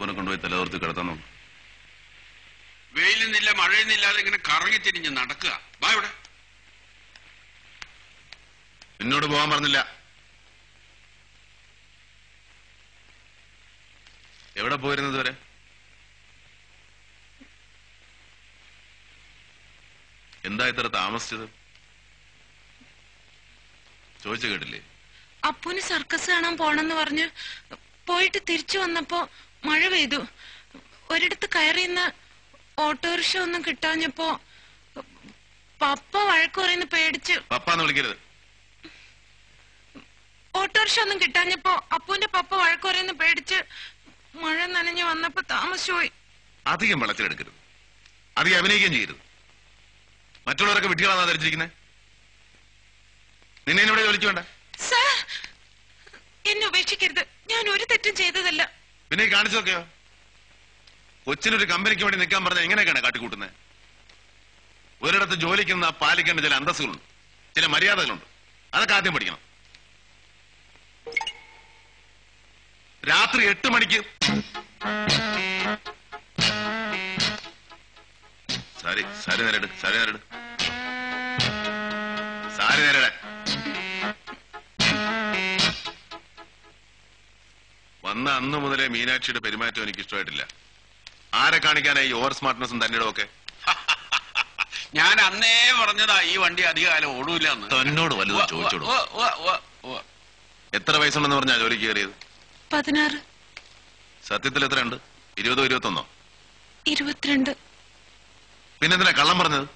അപ്പനെ കൊണ്ടുപോയി തലതോർത്തി കിടത്താൻ വെയിലെന്നില്ല മഴയെന്നില്ലാതെ ഇങ്ങനെ കറങ്ങി തിരിഞ്ഞ് നടക്കുക. വാ ഇവിടെ. എന്നോട് പോകാൻ പറഞ്ഞില്ല. എവിടെ പോയിരുന്നത് വരെ? എന്താ ഇത്ര താമസിച്ചത്? ചോദിച്ചു കേട്ടില്ലേ? അപ്പൂന് സർക്കസ് കാണാൻ പോണെന്ന് പറഞ്ഞ് പോയിട്ട് തിരിച്ചു വന്നപ്പോ മഴ പെയ്തു. ഒരിടത്ത് കയറിയുന്ന ഓട്ടോറിക്ഷ ഒന്നും കിട്ടാഞ്ഞപ്പോ പപ്പ വഴക്ക് പറയുന്ന പേടിച്ച്. പപ്പാന്ന് വിളിക്കരുത്. ഓട്ടോറിക്ഷ ഒന്നും കിട്ടാഞ്ഞപ്പോ അപ്പൂന്റെ പപ്പ വഴക്ക് പറയുന്ന പേടിച്ച് മഴ നനഞ്ഞു വന്നപ്പോ താമസിച്ചു പോയി. അധികം വളച്ചെടുക്കരുത്, അധികം അഭിനയിക്കുകയും ചെയ്യരുത്. മറ്റുള്ളവരൊക്കെ വിട്ടികളാണ് ധരിച്ചിരിക്കുന്നത്. നിന്നെ എന്നോട് വിളിച്ചു വേണ്ട. സാർ, എന്നെ ഉപേക്ഷിക്കരുത്. ഞാൻ ഒരു തെറ്റും ചെയ്തതല്ല. പിന്നെ കാണിച്ചതൊക്കെയോ? കൊച്ചിനൊരു കമ്പനിക്ക് വേണ്ടി നിൽക്കാൻ പറഞ്ഞാൽ എങ്ങനെയൊക്കെയാണ് കാട്ടിക്കൂട്ടുന്നത്? ഒരിടത്ത് ജോലിക്ക് നിന്ന് പാലിക്കേണ്ട ചില അന്തസ്സുകളുണ്ട്, ചില മര്യാദകളുണ്ട്. അതൊക്കെ ആദ്യം പഠിക്കണം. രാത്രി 8 മണിക്ക് സാരി നേരിട്. വന്ന അന്ന് മുതലേ മീനാക്ഷിയുടെ പെരുമാറ്റം എനിക്ക് ഇഷ്ടമായിട്ടില്ല. ആരെ കാണിക്കാനായി ഓവർ സ്മാർട്ട്നെസ്സും തന്നിടം ഒക്കെ? ഞാൻ അന്നേ പറഞ്ഞതാ ഈ വണ്ടി അധികകാലം ഓടൂല. തന്നോട് വലുതും ചോദിച്ചോളൂ. എത്ര വയസ്സുണ്ടെന്ന് പറഞ്ഞാ ജോലിക്ക് കയറിയത്? 16. സത്യത്തിൽ എത്രയുണ്ട്? 20 21? 22. പിന്നെന്തിനാ കള്ളം പറഞ്ഞത്?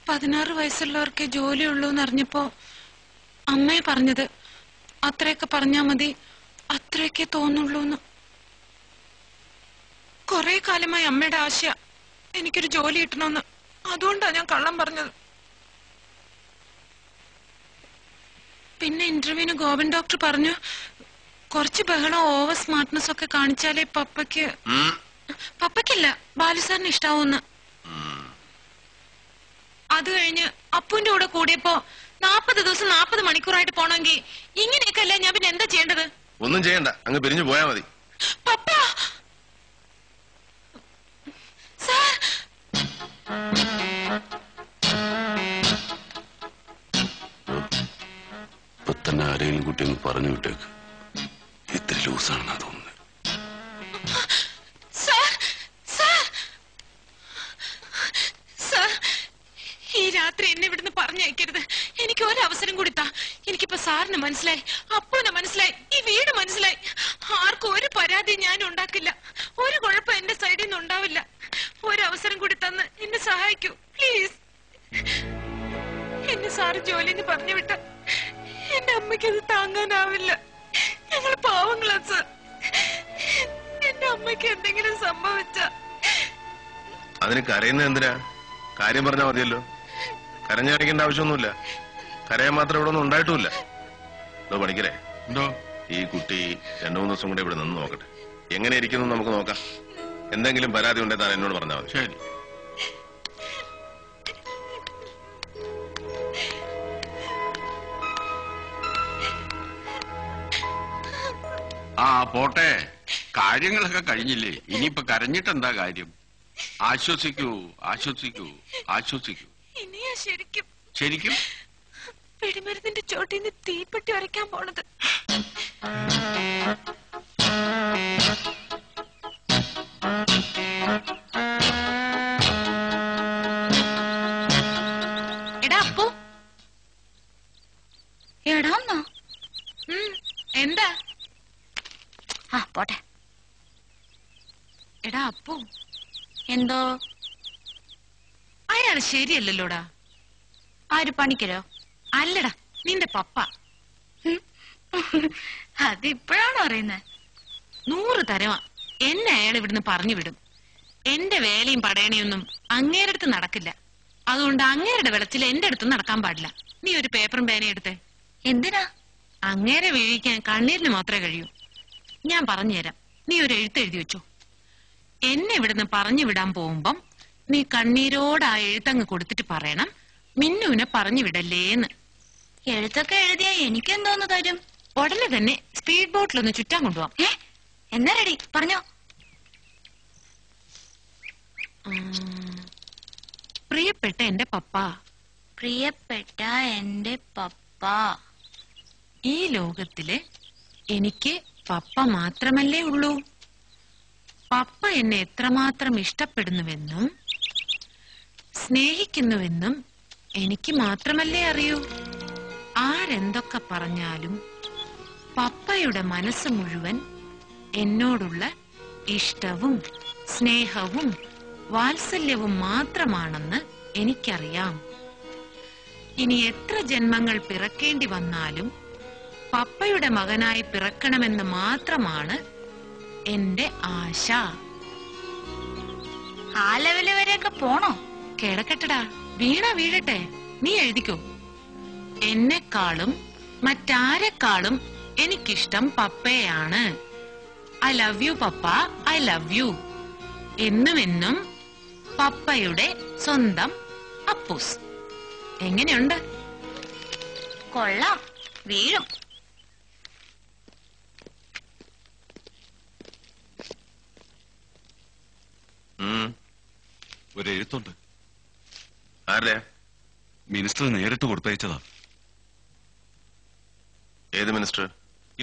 16 വയസ്സുള്ളവർക്ക് ജോലിയുള്ളൂ എന്നറിഞ്ഞപ്പോ അമ്മയെ പറഞ്ഞത്. അത്രയൊക്കെ പറഞ്ഞാ മതി, അത്രയൊക്കെ തോന്നുള്ളൂന്ന്. കുറെ കാലമായി അമ്മയുടെ ആശ എനിക്കൊരു ജോലി കിട്ടണമെന്ന്. അതുകൊണ്ടാ ഞാൻ കള്ളം പറഞ്ഞത്. പിന്നെ ഇന്റർവ്യൂവിന് ഗോവൻ ഡോക്ടർ പറഞ്ഞു കുറച്ച് ബഹളം ഓവർ സ്മാർട്ട്നെസ് ഒക്കെ കാണിച്ചാലേ പപ്പയ്ക്കല്ല ബാലുസാറിന് ഇഷ്ടാവൂന്ന്. അത് കഴിഞ്ഞ് അപ്പുവിന്റെ കൂടെ കൂടിയപ്പോ 40 ദിവസം 40 മണിക്കൂറായിട്ട് പോണെങ്കിൽ ഇങ്ങനെയൊക്കെ അല്ല. ഞാൻ പിന്നെ എന്താ ചെയ്യേണ്ടത്? ഒന്നും ചെയ്യണ്ട, അങ്ങ് പിരിഞ്ഞു പോയാ മതി. പപ്പ സാർ, ഇപ്പൊ തന്നെ ആരെങ്കിലും കുട്ടി ഒന്ന് പറഞ്ഞു വിട്ടേക്ക്. ഇത്ര ലൂസാണെന്നാ തോന്നുന്നത്. ഈ രാത്രി എന്നെ ഇവിടുന്ന് പറഞ്ഞയക്കരുത്. എനിക്ക് ഒരവസരം കൊടുത്താ. എനിക്കിപ്പോ സാറിന് മനസ്സിലായി, അപ്പൂനെ മനസ്സിലായി, ഈ വീട് മനസ്സിലായി. ആർക്കും ഒരു പരാതി ഞാൻ ഉണ്ടാക്കില്ല. ഒരു കുഴപ്പം എന്റെ സൈഡിൽ നിന്ന് ഉണ്ടാവില്ല. ഒരവസരം കൂടി തന്ന് എന്നെ സഹായിക്കൂ പ്ലീസ്. എന്നെ സാറ് ജോലിന്ന് പറഞ്ഞു വിട്ട എന്റെ അമ്മയ്ക്ക് അത് താങ്ങാനാവില്ല. ഞങ്ങൾ പാവങ്ങളാ സാർ. എന്റെ അമ്മയ്ക്ക് എന്തെങ്കിലും സംഭവിച്ച അതിന് കരയുന്നത് എന്തിനാ? കാര്യം പറഞ്ഞാൽ മതിയല്ലോ. കരഞ്ഞടിക്കേണ്ട ആവശ്യമൊന്നുമില്ല. കരയാൻ മാത്രം ഇവിടെ ഒന്നും ഉണ്ടായിട്ടുമില്ല. പണിക്കരെ, ഈ കുട്ടി 2-3 ദിവസം കൂടെ ഇവിടെ നിന്ന് നോക്കട്ടെ. എങ്ങനെ ഇരിക്കുന്നു നമുക്ക് നോക്കാം. എന്തെങ്കിലും പരാതി ഉണ്ടെങ്കിൽ താൻ എന്നോട് പറഞ്ഞാൽ മതി. ശരി. പോട്ടെ, കാര്യങ്ങളൊക്കെ കഴിഞ്ഞില്ലേ? ഇനിയിപ്പൊ കരഞ്ഞിട്ടെന്താ കാര്യം? ആശ്വസിക്കൂ. ഇനിയാ ശരിക്കും വെടിമരുന്നിന്റെ ചോട്ടിന്ന് തീപ്പെട്ടി ഉരയ്ക്കാൻ പോണത്. എടാ അപ്പു. എടാന്നോ? എന്താ? പോട്ടെ. എടാ അപ്പു. എന്തോ? അയാൾ ശരിയല്ലല്ലോടാ. ആര്, പണിക്കരോ? അല്ലടാ, നിന്റെ പപ്പ. അതിപ്പോഴാണോ അറിയുന്നത്? 100 തരവാ. എന്നെ അയാൾ ഇവിടുന്ന് പറഞ്ഞു വിടും. എന്റെ വേലയും പടയണയൊന്നും അങ്ങേരടുത്ത് നടക്കില്ല. അതുകൊണ്ട് അങ്ങേരുടെ വെളച്ചിൽ എന്റെ അടുത്ത് നടക്കാൻ പാടില്ല. നീ ഒരു പേപ്പറും പേനയും എടുത്തേ. എന്തിനാ? അങ്ങേരെ വീഴിക്കാൻ കണ്ണീരിന് മാത്രമേ കഴിയൂ. ഞാൻ പറഞ്ഞുതരാം. നീ ഒരു എഴുത്തെഴുതി വെച്ചോ. എന്നെ ഇവിടുന്ന് പറഞ്ഞു വിടാൻ പോകുമ്പം നീ കണ്ണീരോട് ആ എഴുത്തങ്ങ് കൊടുത്തിട്ട് പറയണം, മിന്നുവിനെ പറഞ്ഞു വിടല്ലേന്ന്. എഴുത്തൊക്കെ എഴുതിയാ എനിക്കെന്തോന്ന് തരും? ഉടനെ തന്നെ സ്പീഡ് ബോട്ടിലൊന്ന് ചുറ്റാൻ കൊണ്ടുപോവാം. എന്നാ റെഡി, പറഞ്ഞോ. പ്രിയപ്പെട്ട എന്റെ പപ്പ, പ്രിയപ്പെട്ട എന്റെ പപ്പ, ഈ ലോകത്തില് എനിക്ക് പപ്പ മാത്രമല്ലേ ഉള്ളൂ. പപ്പ എന്നെ എത്രമാത്രം ഇഷ്ടപ്പെടുന്നുവെന്നും സ്നേഹിക്കുന്നുവെന്നും എനിക്ക് മാത്രമല്ലേ അറിയൂ. ആരെന്തൊക്കെ പറഞ്ഞാലും പപ്പയുടെ മനസ്സ് മുഴുവൻ എന്നോടുള്ള ഇഷ്ടവും സ്നേഹവും വാത്സല്യവും മാത്രമാണെന്ന് എനിക്കറിയാം. ഇനി എത്ര ജന്മങ്ങൾ പിറക്കേണ്ടി വന്നാലും പപ്പയുടെ മകനായി പിറക്കണമെന്ന് മാത്രമാണ് എന്റെ ആശ. ആ ലെവല് വരെയൊക്കെ പോണോ? കിടക്കട്ടടാ, വീണ വീഴട്ടെ. നീ എഴുതിക്കോ. എന്നെക്കാളും മറ്റാരെക്കാളും എനിക്കിഷ്ടം പപ്പയാണ്. I love you papa, I love you. എന്നുമെന്നും പപ്പയുടെ സ്വന്തം അപ്പൂസ്. എങ്ങനെയുണ്ട്? കൊള്ളാം, വീഴും. ഒരു എഴുത്തുണ്ട്. ആരുടെയാ? മിനിസ്റ്റർ നേരിട്ട് കൊടുത്തയച്ചതാ. ഏത് മിനിസ്റ്റർ?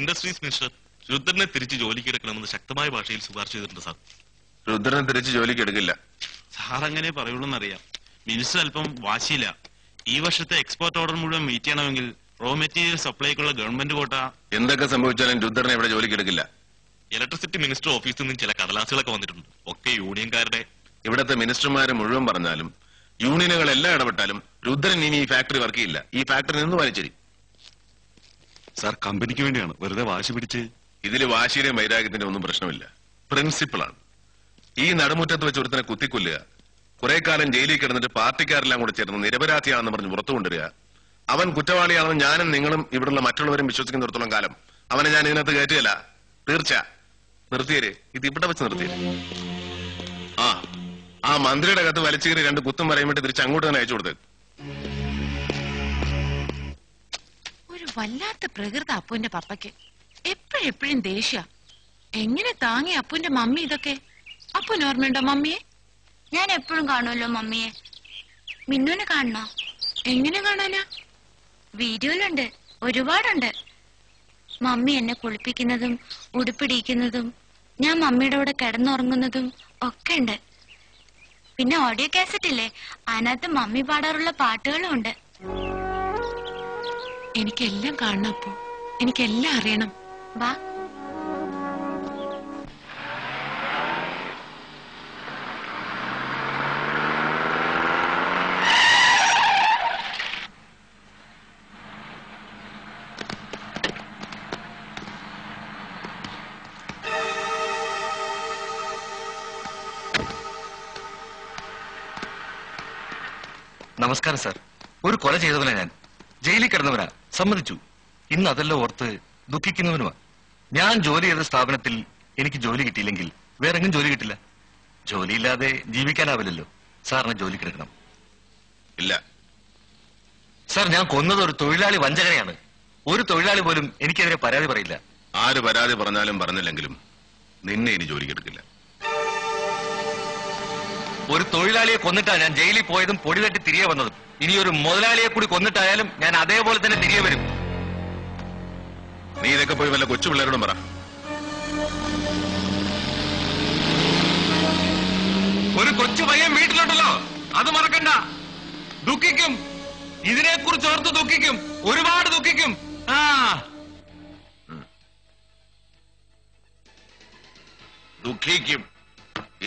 ഇൻഡസ്ട്രീസ് മിനിസ്റ്റർ രുദ്രനെ തിരിച്ച് ജോലിക്ക് എടുക്കണമെന്ന് ശക്തമായ ഭാഷയിൽ ശുപാർശ ചെയ്തിട്ടുണ്ട് സാർ. രുദ്രനെ തിരിച്ച് ജോലിക്ക് എടുക്കില്ല. സാർ അങ്ങനെ പറയുള്ളൂന്നറിയാം. മിനിസ്റ്റർ അല്പം വാശിയില്ല. ഈ വർഷത്തെ എക്സ്പോർട്ട് ഓർഡർ മുഴുവൻ മീറ്റ് ചെയ്യണമെങ്കിൽ റോ മെറ്റീരിയൽ സപ്ലൈക്കുള്ള ഗവൺമെന്റ് കോട്ട. എന്തൊക്കെ സംഭവിച്ചാലും രുദ്രനെ ഇവിടെ ജോലിക്ക് എടുക്കില്ല. ഇലക്ട്രിസിറ്റി മിനിസ്റ്റർ ഓഫീസിൽ നിന്നും ചില കടലാസുകളൊക്കെ വന്നിട്ടുണ്ട്. ഒക്കെ യൂണിയൻകാരുടെ. ഇവിടത്തെ മിനിസ്റ്റർമാര് മുഴുവൻ പറഞ്ഞാലും യൂണിയനുകൾ എല്ലാം ഇടപെട്ടാലും രുദ്രൻ ഇനി ഈ ഫാക്ടറി വർക്ക് ചെയ്യില്ല. ഈ ഫാക്ടറി നിന്ന് വലിച്ചേരി. സാർ കമ്പനിക്ക് വേണ്ടിയാണ്, വെറുതെ വാശി പിടിച്ച്. ഇതില് വാശിയുടെയും വൈരാഗ്യത്തിന്റെ ഒന്നും പ്രശ്നമില്ല. പ്രിൻസിപ്പിളാണ്. ഈ നടുമുറ്റത്ത് വെച്ച് ഒരുത്തനെ കുത്തിക്കൊല്ലുക, കുറെ കാലം ജയിലിൽ കിടന്നിട്ട് പാർട്ടിക്കാരെല്ലാം കൂടെ ചേർന്ന് നിരപരാധിയാണെന്ന് പറഞ്ഞ് പുറത്തു കൊണ്ടുവരിക, അവൻ കുറ്റവാളിയാണെന്ന് ഞാനും നിങ്ങളും ഇവിടുള്ള മറ്റുള്ളവരും വിശ്വസിക്കുന്നിടത്തോളം കാലം അവനെ ഞാൻ ഇതിനകത്ത് കയറ്റുകയല്ല. തീർച്ച നിർത്തിയേര്. ഇത് ഇവിടെ വെച്ച് നിർത്തിയേര്. ആ മന്ത്രിയുടെ കത്ത് വലിച്ചേറി 2 കുത്തും വരയും വേണ്ടി തിരിച്ച് അങ്ങോട്ട് തന്നെ അയച്ചു കൊടുത്ത്. ഒരു വല്ലാത്ത പ്രകൃതി അപ്പുവിന്റെ പപ്പയ്ക്ക്. എപ്പോഴെപ്പോഴും ദേഷ്യ. എങ്ങനെ താങ്ങി അപ്പുവിന്റെ മമ്മി ഇതൊക്കെ? അപ്പുവിന് ഓർമ്മയുണ്ടോ മമ്മിയെ? ഞാൻ എപ്പോഴും കാണുമല്ലോ മമ്മിയെ. മിന്നുവിനെ കാണണോ? എങ്ങനെ കാണാനാ? വീഡിയോയിലുണ്ട്, ഒരുപാടുണ്ട്. മമ്മി എന്നെ കുളിപ്പിക്കുന്നതും ഉടുപ്പിടിക്കുന്നതും ഞാൻ മമ്മിയുടെ കൂടെ കിടന്നുറങ്ങുന്നതും ഒക്കെ ഉണ്ട്. പിന്നെ ഓഡിയോ കാസറ്റ് ഇല്ലേ, അതിനകത്ത് മമ്മി പാടാറുള്ള പാട്ടുകളും ഉണ്ട്. എനിക്കെല്ലാം കാണണം അപ്പോ. എനിക്കെല്ലാം അറിയണം. വാ. നമസ്കാരം സാർ. ഒരു കൊല ചെയ്തവനാ ഞാൻ. ജയിലിൽ കിടന്നവനാ, സമ്മതിച്ചു. ഇന്ന് അതെല്ലാം ഓർത്ത് ദുഃഖിക്കുന്നവനുമാ. ഞാൻ ജോലി ചെയ്ത സ്ഥാപനത്തിൽ എനിക്ക് ജോലി കിട്ടിയില്ലെങ്കിൽ വേറെങ്ങും ജോലി കിട്ടില്ല. ജോലിയില്ലാതെ ജീവിക്കാനാവില്ലല്ലോ. സാറിന് ജോലി കിടക്കണം. ഇല്ല സാർ, ഞാൻ കൊന്നത് ഒരു തൊഴിലാളി വഞ്ചകനെയാണ്. ഒരു തൊഴിലാളി പോലും എനിക്കെതിരെ പരാതി പറയില്ല. ആര് പരാതി പറഞ്ഞാലും പറഞ്ഞില്ലെങ്കിലും നിന്നെ ഇനി ജോലിക്ക് എടുക്കില്ല. ഒരു തൊഴിലാളിയെ കൊന്നിട്ടാ ഞാൻ ജയിലിൽ പോയതും പൊടി തട്ടി തിരികെ വന്നതും. ഇനി ഒരു മുതലാളിയെ കൂടി കൊന്നിട്ടായാലും ഞാൻ അതേപോലെ തന്നെ തിരികെ വരും. നീ ഇതൊക്കെ പോയി വല്ല കൊച്ചു പിള്ളേരോടും പറ. ഒരു കൊച്ചു പയ്യൻ വീട്ടിലുണ്ടല്ലോ, അത് മറക്കണ്ട. ദുഃഖിക്കും, ഇതിനെക്കുറിച്ച് ഓർത്ത് ദുഃഖിക്കും, ഒരുപാട് ദുഃഖിക്കും. ദുഃഖിക്കും,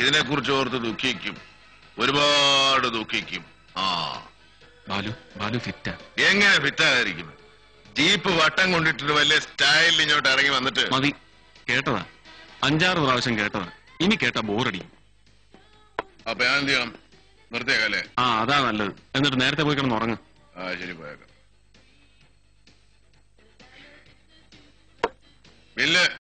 ഇതിനെക്കുറിച്ച് ഓർത്ത് ദുഃഖിക്കും, ഒരുപാട് ദുഃഖിക്കും. ബാലു ഫിറ്റാ. എങ്ങനെ ഫിറ്റായിരിക്കും? ജീപ്പ് വട്ടം കൊണ്ടിട്ടിട്ട് വലിയ സ്റ്റൈലിൽ ഇങ്ങോട്ട് ഇറങ്ങി വന്നിട്ട്. മതി, കേട്ടതാ. 5-6 പ്രാവശ്യം കേട്ടതാ. ഇനി കേട്ടാ ബോറടി. അപ്പൊ ഞാൻ എന്ത് ചെയ്യണം? നിർത്തിയേക്കല്ലേ? അതാ നല്ലത്. എന്നിട്ട് നേരത്തെ പോയി കിടന്ന് ഉറങ്ങും. ശരി, പോയേക്കാം. ബില്ല്